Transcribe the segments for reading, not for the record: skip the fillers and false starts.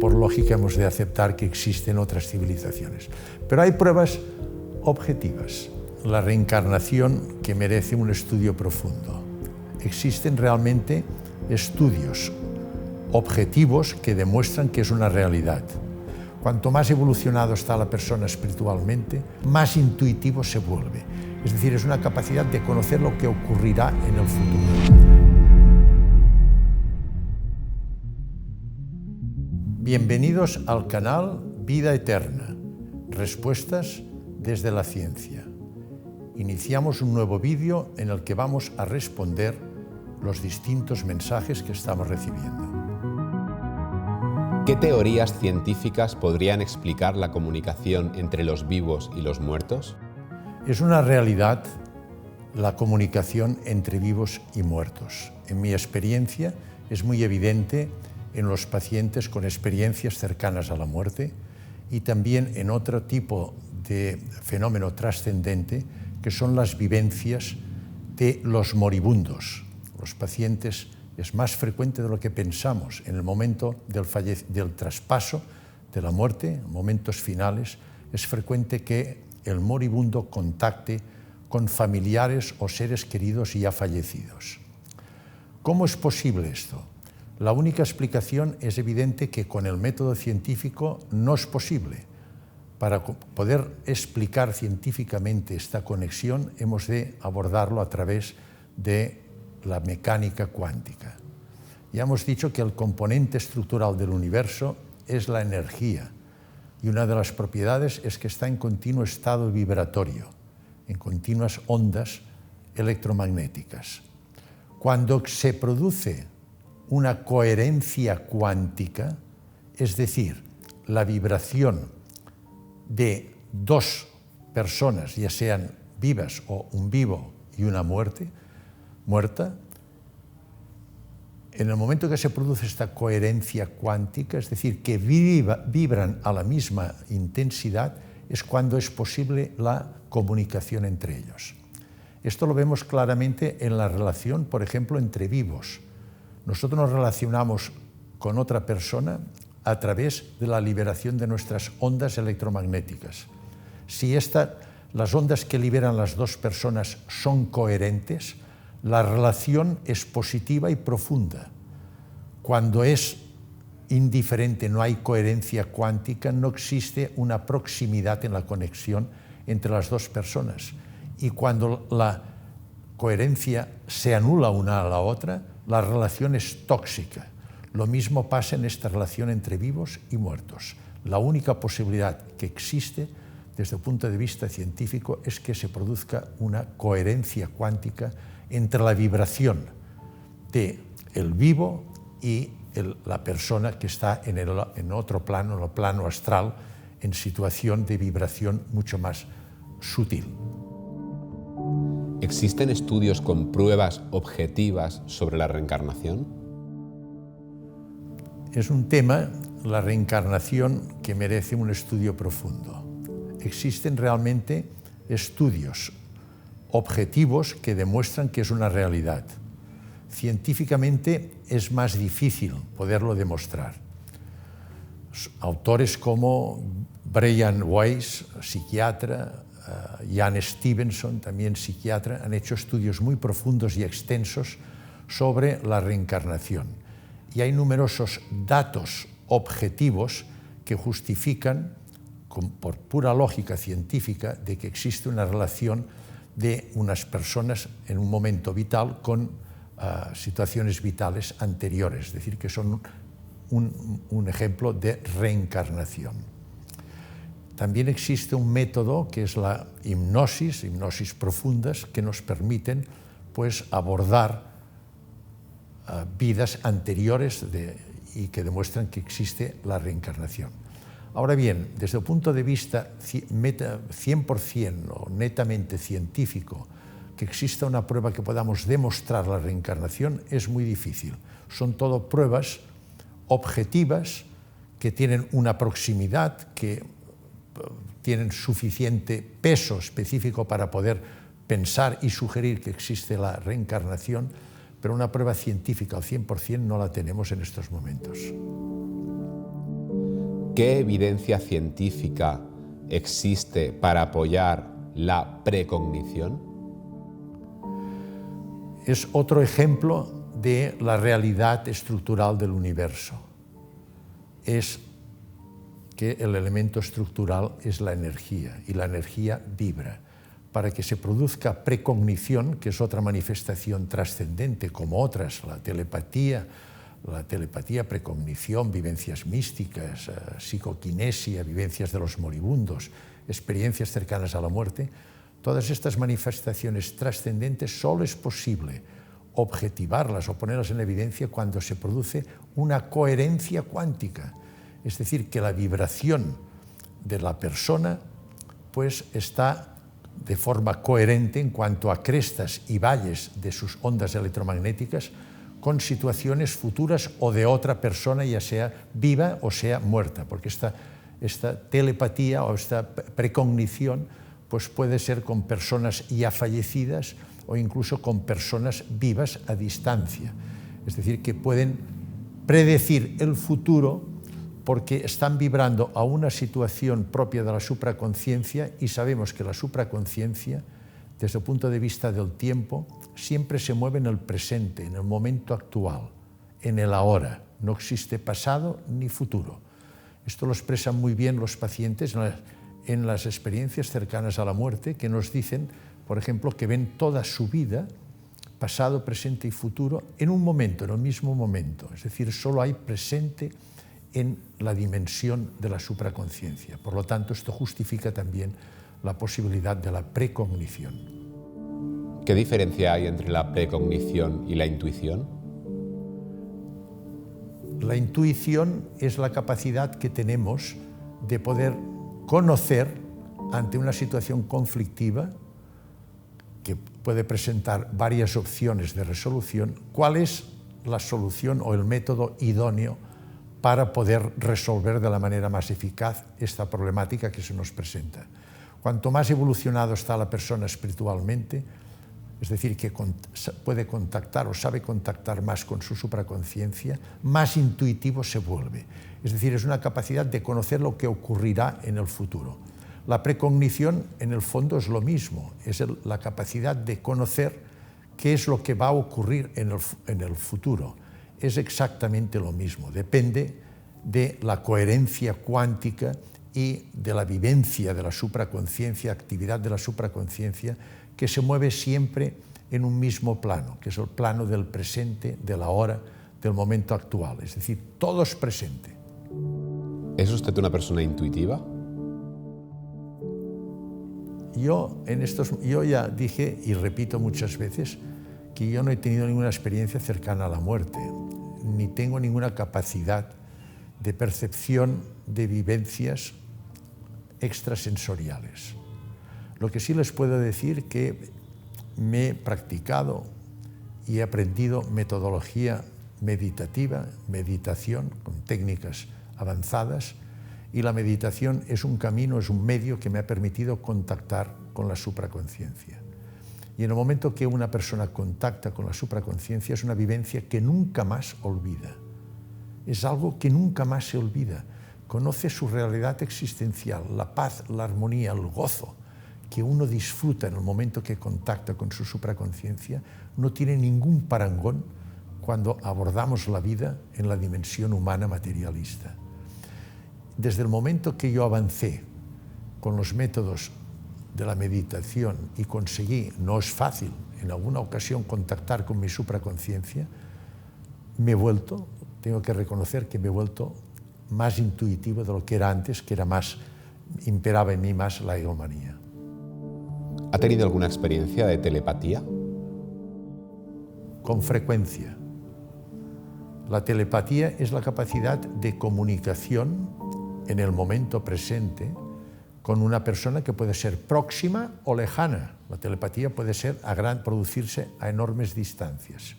por lógica hemos de aceptar que existen otras civilizaciones. Pero hay pruebas objetivas. La reencarnación que merece un estudio profundo. Existen realmente estudios objetivos que demuestran que es una realidad. Cuanto más evolucionado está la persona espiritualmente, más intuitivo se vuelve. Es decir, es una capacidad de conocer lo que ocurrirá en el futuro. Bienvenidos al canal Vida Eterna, respuestas desde la ciencia. Iniciamos un nuevo vídeo en el que vamos a responder los distintos mensajes que estamos recibiendo. ¿Qué teorías científicas podrían explicar la comunicación entre los vivos y los muertos? Es una realidad la comunicación entre vivos y muertos. En mi experiencia es muy evidente en los pacientes con experiencias cercanas a la muerte y también en otro tipo de fenómeno trascendente que son las vivencias de los moribundos. Los pacientes es más frecuente de lo que pensamos en el momento del traspaso de la muerte, en momentos finales, es frecuente que el moribundo contacte con familiares o seres queridos ya fallecidos. ¿Cómo es posible esto? La única explicación es evidente que con el método científico no es posible. Para poder explicar científicamente esta conexión hemos de abordarlo a través de la mecánica cuántica. Ya hemos dicho que el componente estructural del universo es la energía y una de las propiedades es que está en continuo estado vibratorio, en continuas ondas electromagnéticas. Cuando se produce una coherencia cuántica, es decir, la vibración de dos personas, ya sean vivas o un vivo y una muerta, en el momento que se produce esta coherencia cuántica, es decir, que vibran a la misma intensidad, es cuando es posible la comunicación entre ellos. Esto lo vemos claramente en la relación, por ejemplo, entre vivos. Nosotros nos relacionamos con otra persona a través de la liberación de nuestras ondas electromagnéticas. Si las ondas que liberan las dos personas son coherentes, la relación es positiva y profunda. Cuando es indiferente, no hay coherencia cuántica, no existe una proximidad en la conexión entre las dos personas. Y cuando la coherencia se anula una a la otra, la relación es tóxica. Lo mismo pasa en esta relación entre vivos y muertos. La única posibilidad que existe desde el punto de vista científico es que se produzca una coherencia cuántica entre la vibración del vivo y la persona que está en otro plano, en el plano astral, en situación de vibración mucho más sutil. ¿Existen estudios con pruebas objetivas sobre la reencarnación? Es un tema, la reencarnación, que merece un estudio profundo. Existen realmente estudios objetivos que demuestran que es una realidad. Científicamente es más difícil poderlo demostrar. Autores como Brian Weiss, psiquiatra, Jan Stevenson, también psiquiatra, han hecho estudios muy profundos y extensos sobre la reencarnación. Y hay numerosos datos objetivos que justifican, por pura lógica científica, de que existe una relación de unas personas en un momento vital con situaciones vitales anteriores, es decir, que son un ejemplo de reencarnación. También existe un método que es la hipnosis profundas, que nos permiten abordar vidas anteriores y que demuestran que existe la reencarnación. Ahora bien, desde el punto de vista 100% o netamente científico, que exista una prueba que podamos demostrar la reencarnación es muy difícil. Son todo pruebas objetivas que tienen una proximidad, que tienen suficiente peso específico para poder pensar y sugerir que existe la reencarnación, pero una prueba científica al 100% no la tenemos en estos momentos. ¿Qué evidencia científica existe para apoyar la precognición? Es otro ejemplo de la realidad estructural del universo. Es que el elemento estructural es la energía y la energía vibra. Para que se produzca precognición, que es otra manifestación trascendente como otras, la telepatía, precognición, vivencias místicas, psicoquinesia, vivencias de los moribundos, experiencias cercanas a la muerte, todas estas manifestaciones trascendentes solo es posible objetivarlas o ponerlas en evidencia cuando se produce una coherencia cuántica. Es decir, que la vibración de la persona pues está de forma coherente en cuanto a crestas y valles de sus ondas electromagnéticas con situaciones futuras o de otra persona, ya sea viva o sea muerta, porque esta telepatía o esta precognición pues puede ser con personas ya fallecidas o incluso con personas vivas a distancia. Es decir, que pueden predecir el futuro porque están vibrando a una situación propia de la supraconciencia y sabemos que la supraconciencia, desde el punto de vista del tiempo, siempre se mueve en el presente, en el momento actual, en el ahora. No existe pasado ni futuro. Esto lo expresan muy bien los pacientes en las experiencias cercanas a la muerte, que nos dicen, por ejemplo, que ven toda su vida, pasado, presente y futuro, en un momento, en el mismo momento. Es decir, solo hay presente en la dimensión de la supraconciencia. Por lo tanto, esto justifica también la posibilidad de la precognición. ¿Qué diferencia hay entre la precognición y la intuición? La intuición es la capacidad que tenemos de poder conocer ante una situación conflictiva que puede presentar varias opciones de resolución, cuál es la solución o el método idóneo para poder resolver de la manera más eficaz esta problemática que se nos presenta. Cuanto más evolucionado está la persona espiritualmente, es decir, que puede contactar o sabe contactar más con su supraconciencia, más intuitivo se vuelve. Es decir, es una capacidad de conocer lo que ocurrirá en el futuro. La precognición, en el fondo, es lo mismo, es la capacidad de conocer qué es lo que va a ocurrir en el futuro. Es exactamente lo mismo, depende de la coherencia cuántica y de la vivencia de la supraconciencia, actividad de la supraconciencia, que se mueve siempre en un mismo plano, que es el plano del presente, de la hora, del momento actual. Es decir, todo es presente. ¿Es usted una persona intuitiva? Yo ya dije y repito muchas veces que yo no he tenido ninguna experiencia cercana a la muerte, ni tengo ninguna capacidad de percepción de vivencias extrasensoriales. Lo que sí les puedo decir que me he practicado y he aprendido metodología meditativa, meditación con técnicas avanzadas, y la meditación es un camino, es un medio que me ha permitido contactar con la supraconciencia. Y en el momento que una persona contacta con la supraconciencia es una vivencia que nunca más olvida. Es algo que nunca más se olvida. Conoce su realidad existencial, la paz, la armonía, el gozo que uno disfruta en el momento que contacta con su supraconciencia, no tiene ningún parangón cuando abordamos la vida en la dimensión humana materialista. Desde el momento que yo avancé con los métodos de la meditación y conseguí, no es fácil, en alguna ocasión contactar con mi supraconciencia, tengo que reconocer que me he vuelto más intuitivo de lo que era antes, que imperaba en mí más la egomanía. ¿Ha tenido alguna experiencia de telepatía? Con frecuencia. La telepatía es la capacidad de comunicación en el momento presente con una persona que puede ser próxima o lejana. La telepatía puede ser producirse a enormes distancias.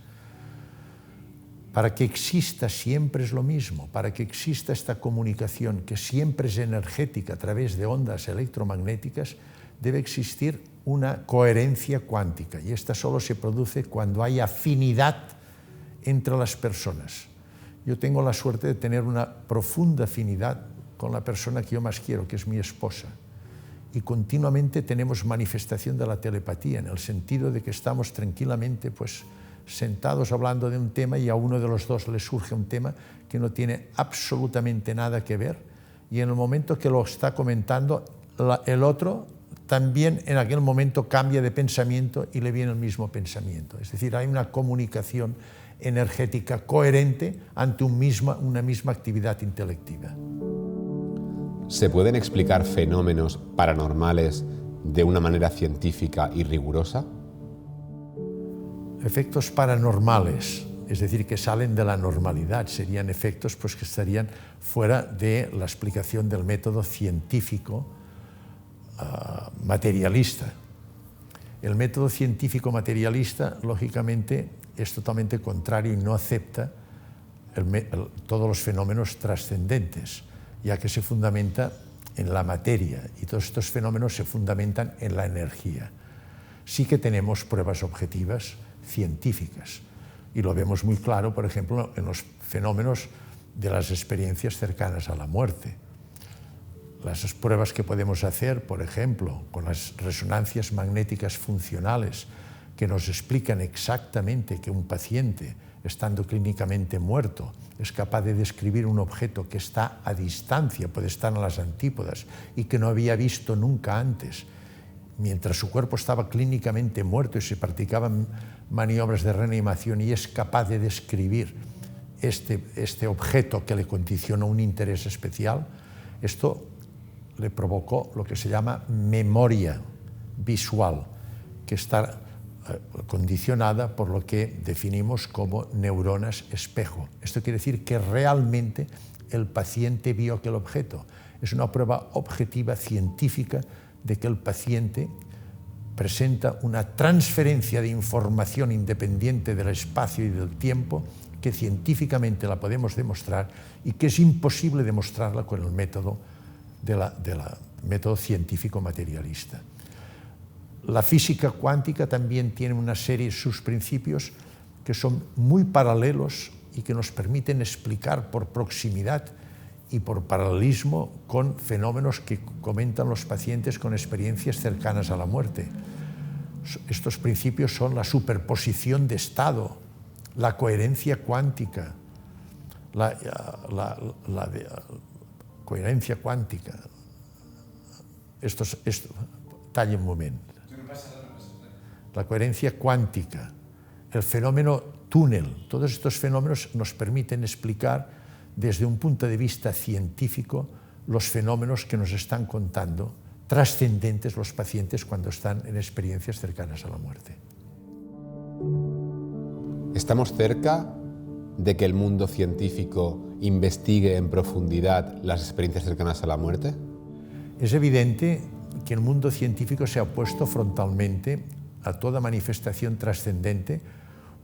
Para que exista siempre es lo mismo, para que exista esta comunicación que siempre es energética a través de ondas electromagnéticas, debe existir una coherencia cuántica, y esta solo se produce cuando hay afinidad entre las personas. Yo tengo la suerte de tener una profunda afinidad con la persona que yo más quiero, que es mi esposa. Y continuamente tenemos manifestación de la telepatía, en el sentido de que estamos tranquilamente pues, sentados hablando de un tema y a uno de los dos le surge un tema que no tiene absolutamente nada que ver, y en el momento que lo está comentando, el otro también en aquel momento cambia de pensamiento y le viene el mismo pensamiento. Es decir, hay una comunicación energética coherente ante una misma actividad intelectiva. ¿Se pueden explicar fenómenos paranormales de una manera científica y rigurosa? Efectos paranormales, es decir, que salen de la normalidad, serían efectos pues, que estarían fuera de la explicación del método científico materialista. El método científico materialista, lógicamente, es totalmente contrario y no acepta todos los fenómenos trascendentes, ya que se fundamenta en la materia y todos estos fenómenos se fundamentan en la energía. Sí que tenemos pruebas objetivas científicas y lo vemos muy claro, por ejemplo, en los fenómenos de las experiencias cercanas a la muerte. Las pruebas que podemos hacer, por ejemplo, con las resonancias magnéticas funcionales, que nos explican exactamente que un paciente, estando clínicamente muerto, es capaz de describir un objeto que está a distancia, puede estar en las antípodas y que no había visto nunca antes, mientras su cuerpo estaba clínicamente muerto y se practicaban maniobras de reanimación, y es capaz de describir este objeto que le condicionó un interés especial. Esto le provocó lo que se llama memoria visual, que está condicionada por lo que definimos como neuronas espejo. Esto quiere decir que realmente el paciente vio aquel objeto. Es una prueba objetiva científica de que el paciente presenta una transferencia de información independiente del espacio y del tiempo que científicamente la podemos demostrar y que es imposible demostrarla con el método método científico materialista. La física cuántica también tiene una serie de sus principios que son muy paralelos y que nos permiten explicar por proximidad y por paralelismo con fenómenos que comentan los pacientes con experiencias cercanas a la muerte. Estos principios son la superposición de estado, la coherencia cuántica, coherencia cuántica. Talla un moment. La coherencia cuántica, el fenómeno túnel, todos estos fenómenos nos permiten explicar desde un punto de vista científico los fenómenos que nos están contando, trascendentes los pacientes cuando están en experiencias cercanas a la muerte. ¿Estamos cerca de que el mundo científico investigue en profundidad las experiencias cercanas a la muerte? Es evidente que el mundo científico se ha opuesto frontalmente a toda manifestación trascendente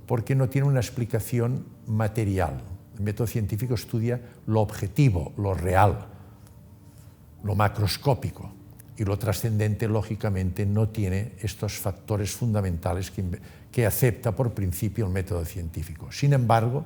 porque no tiene una explicación material. El método científico estudia lo objetivo, lo real, lo macroscópico, y lo trascendente, lógicamente, no tiene estos factores fundamentales que acepta por principio el método científico. Sin embargo,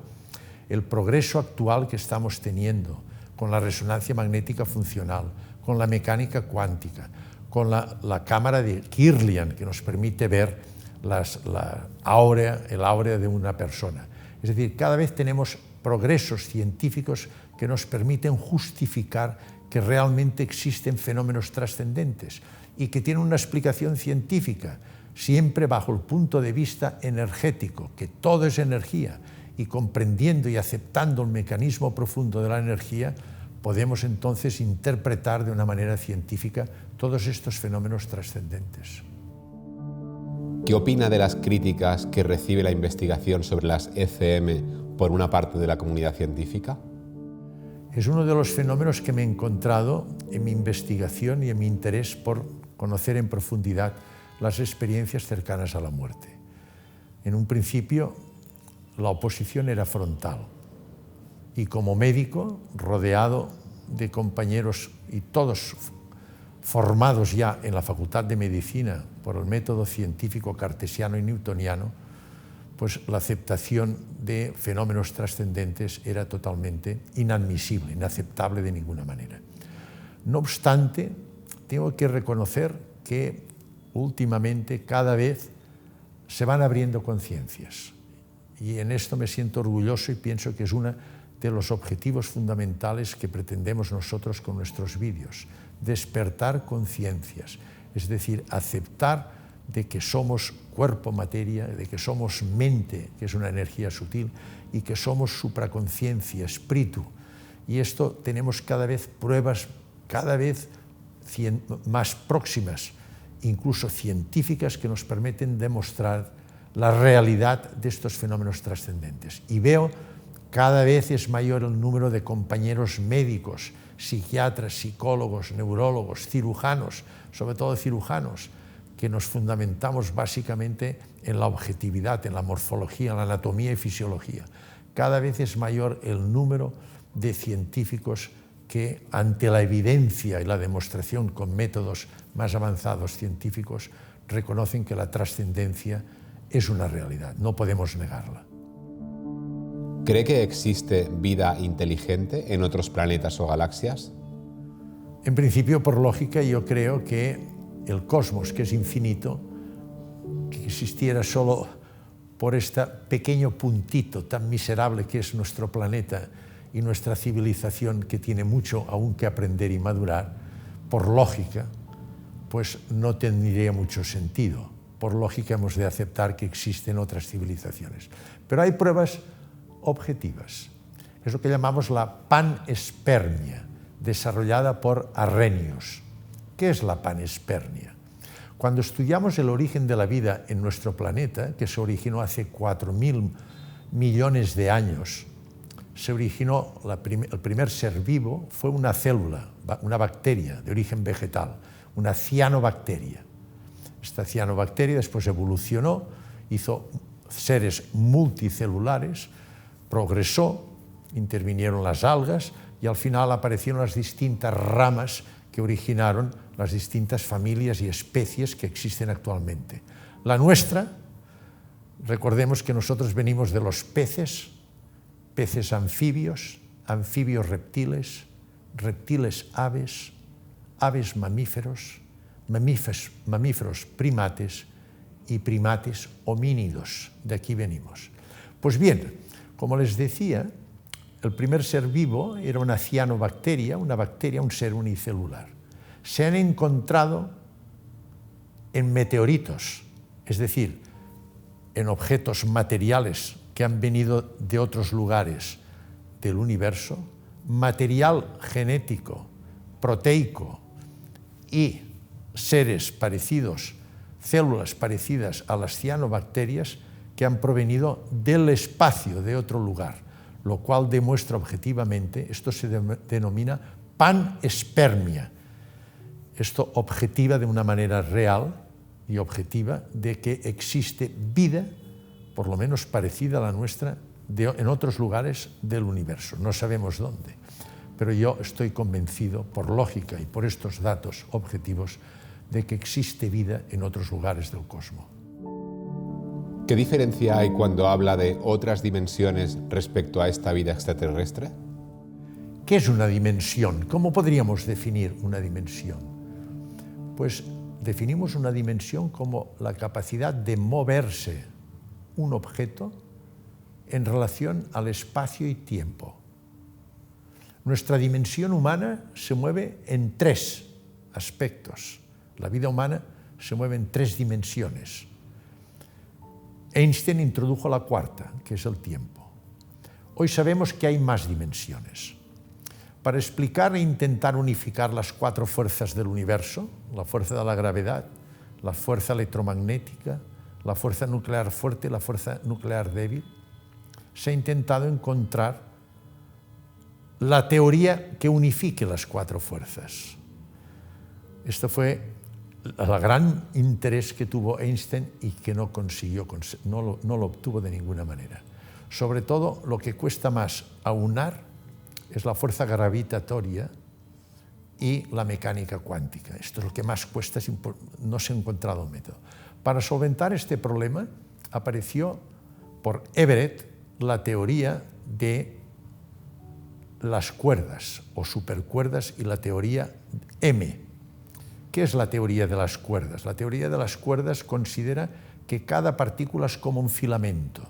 el progreso actual que estamos teniendo con la resonancia magnética funcional, con la mecánica cuántica, con la cámara de Kirlian, que nos permite ver el áurea de una persona. Es decir, cada vez tenemos progresos científicos que nos permiten justificar que realmente existen fenómenos trascendentes y que tienen una explicación científica, siempre bajo el punto de vista energético, que todo es energía, y comprendiendo y aceptando el mecanismo profundo de la energía, podemos entonces interpretar de una manera científica todos estos fenómenos trascendentes. ¿Qué opina de las críticas que recibe la investigación sobre las ECM por una parte de la comunidad científica? Es uno de los fenómenos que me he encontrado en mi investigación y en mi interés por conocer en profundidad las experiencias cercanas a la muerte. En un principio, la oposición era frontal y como médico, rodeado de compañeros y todos formados ya en la Facultad de Medicina por el método científico cartesiano y newtoniano, pues la aceptación de fenómenos trascendentes era totalmente inadmisible, inaceptable de ninguna manera. No obstante, tengo que reconocer que últimamente cada vez se van abriendo conciencias. Y en esto me siento orgulloso y pienso que es uno de los objetivos fundamentales que pretendemos nosotros con nuestros vídeos. Despertar conciencias, es decir, aceptar de que somos cuerpo, materia, de que somos mente, que es una energía sutil, y que somos supraconciencia, espíritu. Y esto tenemos cada vez pruebas, cada vez más próximas, incluso científicas, que nos permiten demostrar la realidad de estos fenómenos trascendentes. Y veo cada vez es mayor el número de compañeros médicos, psiquiatras, psicólogos, neurólogos, cirujanos, sobre todo cirujanos, que nos fundamentamos básicamente en la objetividad, en la morfología, en la anatomía y fisiología. Cada vez es mayor el número de científicos que, ante la evidencia y la demostración con métodos más avanzados científicos, reconocen que la trascendencia es una realidad, no podemos negarla. ¿Cree que existe vida inteligente en otros planetas o galaxias? En principio, por lógica, yo creo que el cosmos, que es infinito, que existiera solo por este pequeño puntito tan miserable que es nuestro planeta y nuestra civilización, que tiene mucho aún que aprender y madurar, por lógica, pues no tendría mucho sentido. Por lógica hemos de aceptar que existen otras civilizaciones. Pero hay pruebas objetivas. Es lo que llamamos la panespermia, desarrollada por Arrhenius. ¿Qué es la panespermia? Cuando estudiamos el origen de la vida en nuestro planeta, que se originó hace 4.000 millones de años, se originó, el primer ser vivo fue una célula, una bacteria de origen vegetal, una cianobacteria. Esta cianobacteria después evolucionó, hizo seres multicelulares, progresó, intervinieron las algas y al final aparecieron las distintas ramas que originaron las distintas familias y especies que existen actualmente. La nuestra, recordemos que nosotros venimos de los peces, peces anfibios, anfibios reptiles, reptiles aves, aves mamíferos, mamíferos primates y primates homínidos. De aquí venimos. Pues bien, como les decía, el primer ser vivo era una cianobacteria, un ser unicelular. Se han encontrado en meteoritos, es decir, en objetos materiales que han venido de otros lugares del universo, material genético, proteico y seres parecidos, células parecidas a las cianobacterias que han provenido del espacio de otro lugar, lo cual demuestra objetivamente, esto se denomina panespermia, esto objetiva de una manera real y objetiva de que existe vida, por lo menos parecida a la nuestra, en otros lugares del universo. No sabemos dónde, pero yo estoy convencido, por lógica y por estos datos objetivos, de que existe vida en otros lugares del cosmos. ¿Qué diferencia hay cuando habla de otras dimensiones respecto a esta vida extraterrestre? ¿Qué es una dimensión? ¿Cómo podríamos definir una dimensión? Pues definimos una dimensión como la capacidad de moverse un objeto en relación al espacio y tiempo. Nuestra dimensión humana se mueve en tres aspectos. La vida humana se mueve en tres dimensiones. Einstein introdujo la cuarta, que es el tiempo. Hoy sabemos que hay más dimensiones. Para explicar e intentar unificar las cuatro fuerzas del universo, la fuerza de la gravedad, la fuerza electromagnética, la fuerza nuclear fuerte y la fuerza nuclear débil, se ha intentado encontrar la teoría que unifique las cuatro fuerzas. Esto fue el gran interés que tuvo Einstein y que no consiguió, no lo obtuvo de ninguna manera. Sobre todo, lo que cuesta más aunar es la fuerza gravitatoria y la mecánica cuántica. Esto es lo que más cuesta, no se ha encontrado un método. Para solventar este problema apareció por Everett la teoría de las cuerdas o supercuerdas y la teoría M. ¿Qué es la teoría de las cuerdas? La teoría de las cuerdas considera que cada partícula es como un filamento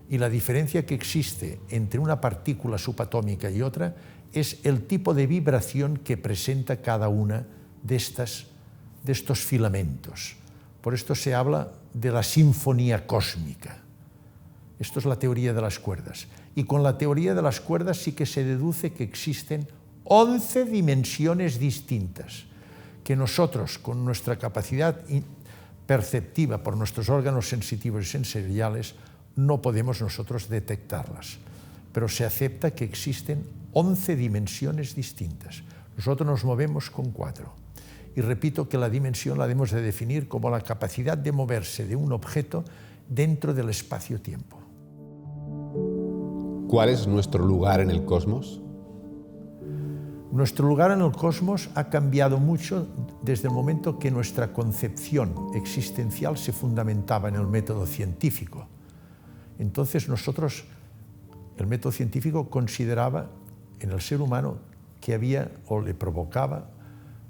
y la diferencia que existe entre una partícula subatómica y otra es el tipo de vibración que presenta cada una de estos filamentos. Por esto se habla de la sinfonía cósmica. Esto es la teoría de las cuerdas. Y con la teoría de las cuerdas sí que se deduce que existen 11 dimensiones distintas, que nosotros, con nuestra capacidad perceptiva por nuestros órganos sensitivos y sensoriales, no podemos nosotros detectarlas. Pero se acepta que existen 11 dimensiones distintas. Nosotros nos movemos con 4. Y repito que la dimensión la debemos de definir como la capacidad de moverse de un objeto dentro del espacio-tiempo. ¿Cuál es nuestro lugar en el cosmos? Nuestro lugar en el cosmos ha cambiado mucho desde el momento que nuestra concepción existencial se fundamentaba en el método científico. Entonces nosotros, el método científico consideraba en el ser humano que había o le provocaba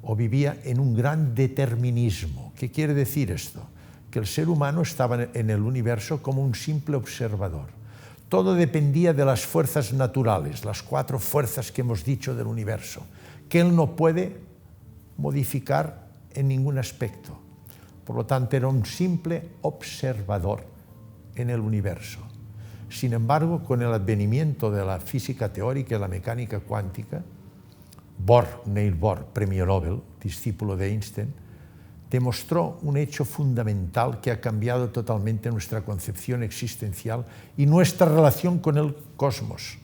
o vivía en un gran determinismo. ¿Qué quiere decir esto? Que el ser humano estaba en el universo como un simple observador. Todo dependía de las fuerzas naturales, las 4 fuerzas que hemos dicho del universo, que él no puede modificar en ningún aspecto. Por lo tanto, era un simple observador en el universo. Sin embargo, con el advenimiento de la física teórica y la mecánica cuántica, Neil Bohr, premio Nobel, discípulo de Einstein, demostró un hecho fundamental que ha cambiado totalmente nuestra concepción existencial y nuestra relación con el cosmos,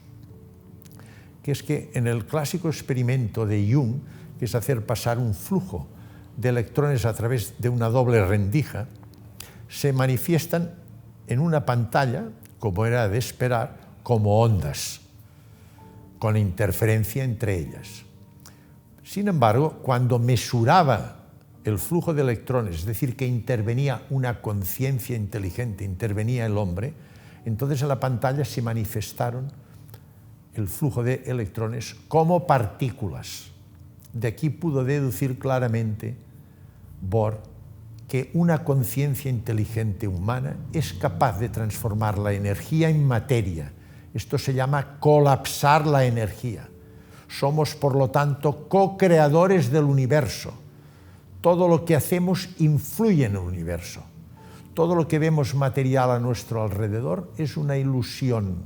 que es que en el clásico experimento de Jung, que es hacer pasar un flujo de electrones a través de una doble rendija, se manifiestan en una pantalla, como era de esperar, como ondas, con interferencia entre ellas. Sin embargo, cuando mesuraba el flujo de electrones, es decir, que intervenía una conciencia inteligente, intervenía el hombre, entonces en la pantalla se manifestaron el flujo de electrones como partículas. De aquí pudo deducir claramente Bohr que una conciencia inteligente humana es capaz de transformar la energía en materia. Esto se llama colapsar la energía. Somos, por lo tanto, co-creadores del universo. Todo lo que hacemos influye en el universo. Todo lo que vemos material a nuestro alrededor es una ilusión,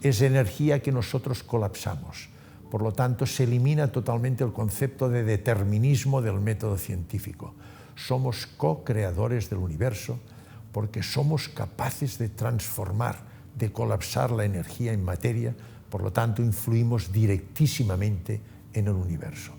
es energía que nosotros colapsamos. Por lo tanto, se elimina totalmente el concepto de determinismo del método científico. Somos co-creadores del universo porque somos capaces de transformar, de colapsar la energía en materia, por lo tanto, influimos directísimamente en el universo.